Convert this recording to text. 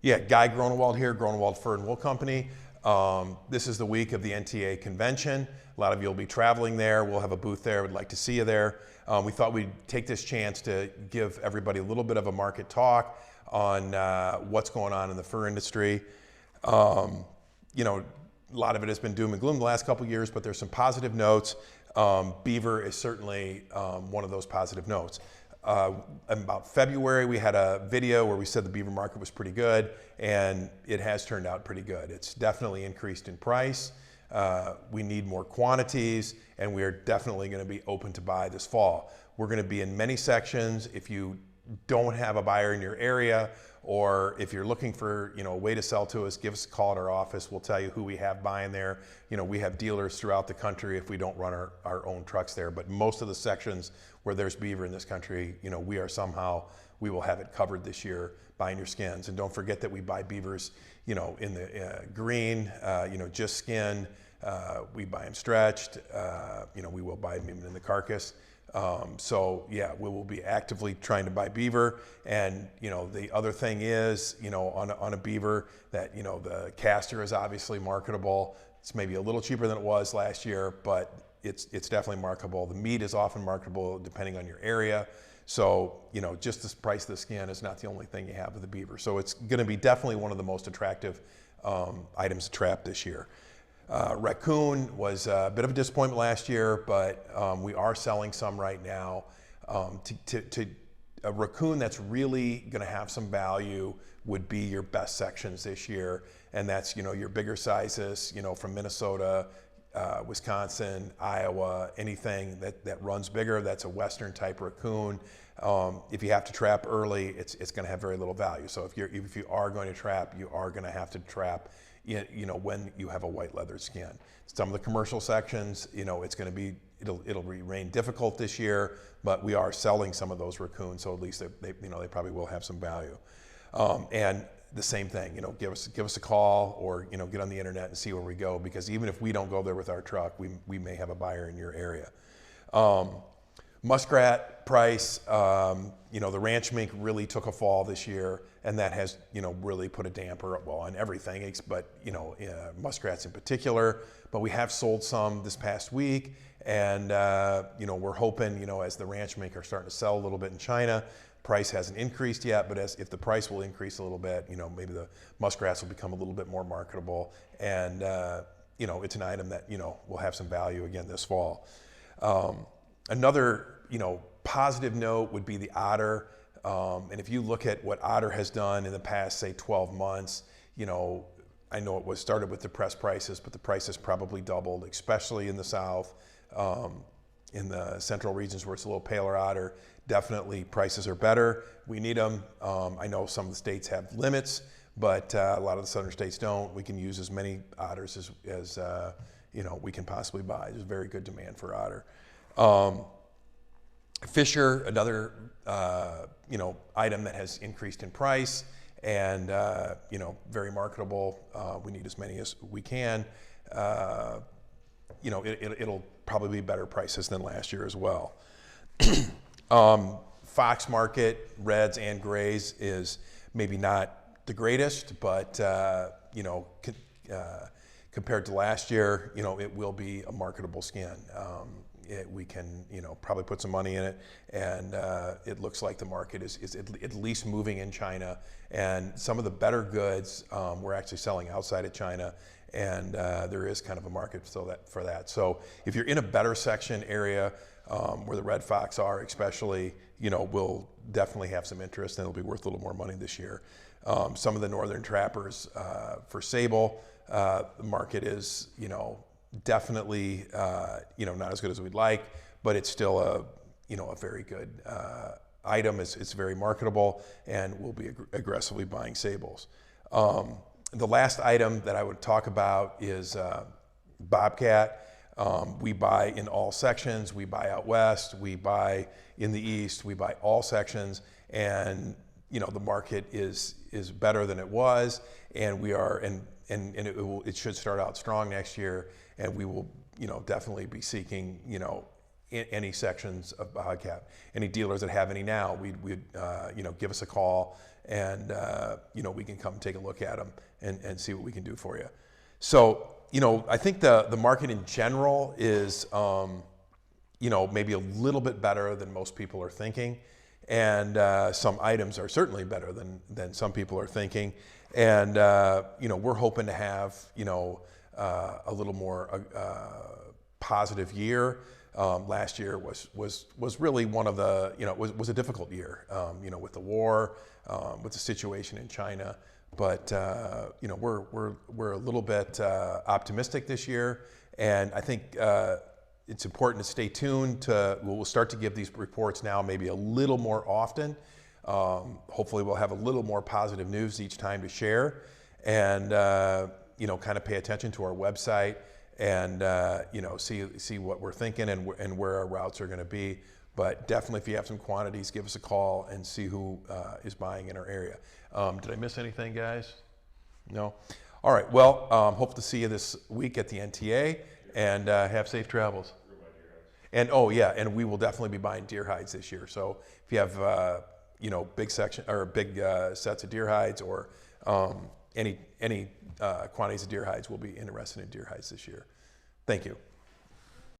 Yeah, Guy Gronewald here, Gronewald Fur and Wool Company. This is the week of the NTA convention. A lot of you will be traveling there. We'll have a booth there. We'd like to see you there. We thought we'd take this chance to give everybody a little bit of a market talk on what's going on in the fur industry. You know, a lot of it has been doom and gloom the last couple of years, but there's some positive notes. Beaver is certainly one of those positive notes. About February, we had a video where we said the beaver market was pretty good, and it has turned out pretty good. It's definitely increased in price. We need more quantities, and we are definitely going to be open to buy this fall. We're going to be in many sections. If you don't have a buyer in your area, or if you're looking for a way to sell to us, give us a call at our office. We'll tell you who we have buying there. We have dealers throughout the country if we don't run our own trucks there. But most of the sections where there's beaver in this country, we will have it covered this year buying your skins. And don't forget that we buy beavers, in the green, just skinned. We buy them stretched. We will buy them even in the carcass. So yeah, we will be actively trying to buy beaver. And the other thing is, on a beaver that, the castor is obviously marketable. It's maybe a little cheaper than it was last year, but it's definitely marketable. The meat is often marketable depending on your area. So, just the price of the skin is not the only thing you have with the beaver. So it's gonna be definitely one of the most attractive items to trap this year. Raccoon was a bit of a disappointment last year, but we are selling some right now. A raccoon that's really going to have some value would be your best sections this year, and that's your bigger sizes, from Minnesota, Wisconsin, Iowa, anything that runs bigger. That's a Western type raccoon. If you have to trap early, it's going to have very little value. So if you are going to trap, you are going to have to trap when you have a white leather skin. Some of the commercial sections, it'll remain difficult this year, but we are selling some of those raccoons, so at least they probably will have some value. And the same thing, give us a call, or get on the internet and see where we go, because even if we don't go there with our truck, we may have a buyer in your area. Muskrat price, the ranch mink really took a fall this year, and that has, really put a damper, on everything, but, muskrats in particular. But we have sold some this past week, and, we're hoping, as the ranch mink are starting to sell a little bit in China, price hasn't increased yet, but if the price will increase a little bit, maybe the muskrats will become a little bit more marketable, and, it's an item that, will have some value again this fall. Another, positive note would be the otter. And if you look at what otter has done in the past, say 12 months, I know it was started with depressed prices, but the prices probably doubled, especially in the South. In the central regions where it's a little paler otter, definitely prices are better. We need them. I know some of the states have limits, but a lot of the southern states don't. We can use as many otters as we can possibly buy. There's very good demand for otter. Fisher, another item that has increased in price, and very marketable. We need as many as we can. It'll probably be better prices than last year as well. Fox market, reds and grays, is maybe not the greatest, but compared to last year, it will be a marketable skin. We can, probably put some money in it, and it looks like the market is at least moving in China, and some of the better goods we're actually selling outside of China, and there is kind of a market for that. So if you're in a better section area where the red fox are, especially, we'll definitely have some interest, and it'll be worth a little more money this year. Some of the northern trappers for sable, the market is, definitely, not as good as we'd like, but it's still a very good item. It's very marketable, and we'll be aggressively buying sables. The last item that I would talk about is Bobcat. We buy in all sections. We buy out west. We buy in the east. We buy all sections, and the market is better than it was, and we are it should start out strong next year, and we will definitely be seeking any sections of Bobcat. Any dealers that have any now, we'd give us a call, and we can come take a look at them and see what we can do for you. So I think the market in general is maybe a little bit better than most people are thinking, and some items are certainly better than some people are thinking, and we're hoping to have a little more positive year. Last year was really one of the was a difficult year, with the war, with the situation in China. But we're a little bit optimistic this year, and I think it's important to stay tuned. We'll start to give these reports now, maybe a little more often. Hopefully, we'll have a little more positive news each time to share, and kind of pay attention to our website, and see what we're thinking and where our routes are going to be. But definitely, if you have some quantities, give us a call and see who is buying in our area. Did I miss anything, guys? No? All right. Well, hope to see you this week at the NTA, and have safe travels. And and we will definitely be buying deer hides this year. So if you have big section or big sets of deer hides, or any quantities of deer hides, we'll be interested in deer hides this year. Thank you.